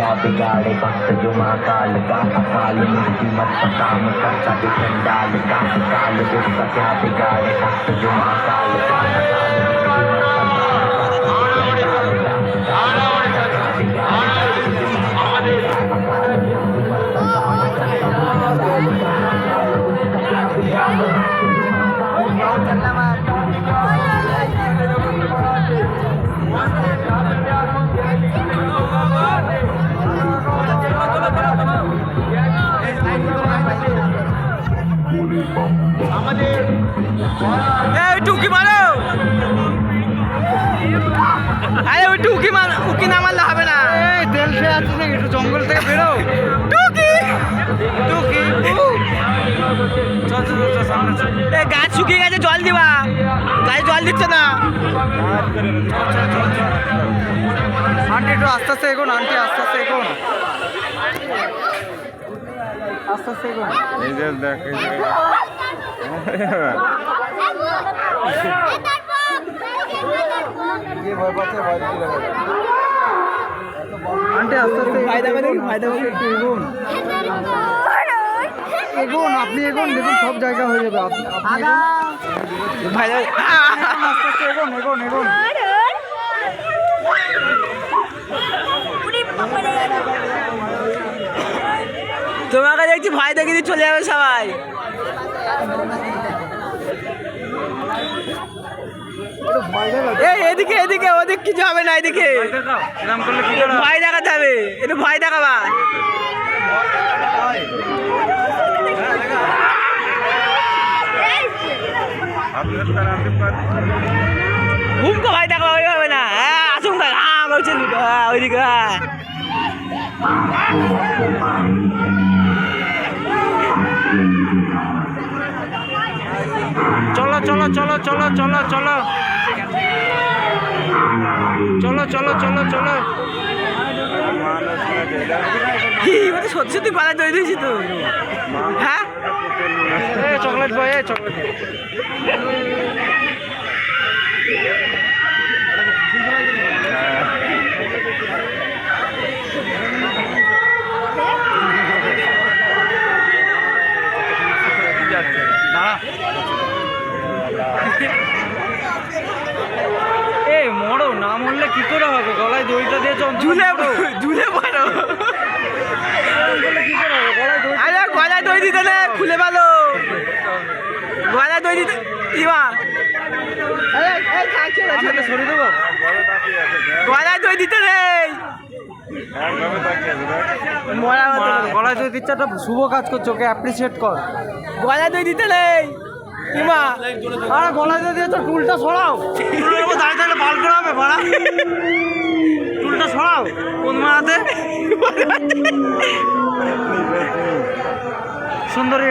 क्या बिगाड़े वक्त जो महाकाल का अकाल मृत्यु मत काम करता जो चंडाल का काल उसका क्या बिगाड़े वक्त जो महाकाल का अकाल টুকি মারো, আরে ওই টুকি মারো, টুকি না মারলে হবে না। তেল খেয়ে আছে নাকি, একটু জঙ্গল থেকে বেরো। টুকি টুকি গাছ শুকিয়ে গেছে, জল দিবা, গায়ে জল দিচ্ছে না। আন্টি একটু আস্তে আস্তে এগোন, আন্টি আস্তে আস্তে এগোন, আস্তে আস্তে এগোন। এই যে দেখ, আন্টি আস্তে আস্তে ফায়দা করে, ফায়দা করে একটু এগোন, এগোন, আপনি এগোন, দেখুন সব জায়গা হয়ে যাবে। আপনি ফায়দা আস্তে আস্তে এগোন, এগোন, এগোন। তোমাকে দেখছি ভয় দেখে দিয়ে চলে যাবে সবাই। এদিকে এদিকে, ওদিক কিছু হবে না, এদিকে ভয় দেখাতে হবে, একটু ভয় দেখাবা। ঘুমকে ভয় দেখাবা, ওই হবে না। হ্যাঁ আসুন, হ্যাঁ বলছেন, হ্যাঁ ওইদিকে, হ্যাঁ চলো চলো চলো চলো চলো চলো চলো চলো চলো চলো। সত্যি সত্যি গলায় দই দিয়েছি তো। হ্যাঁ চকলেট বয়, চকলেট এই মরো না, মরলে কি করে হবে? গলায় দইটা দিয়ে ঝুলে ঝুলে পড়ো। আরে গলায় দই দিতে নে, খুলে ভালো গলায় দই দিতে ইমা। সরিয়ে দেবো, গলায় দই দিতে নেই, গলায় দই দিচ্ছে, একটা শুভ কাজ করছো, ওকে অ্যাপ্রিসিয়েট কর। গলায় দই দিতে নেই ইমা। আরে গলায় দই দিয়েছো, টুলটা সরাও, দাঁড়িয়ে দাঁড়িয়ে বাল করা হবে, ভাড়া টুলটা সরাও। কোন মারাতে সুন্দরী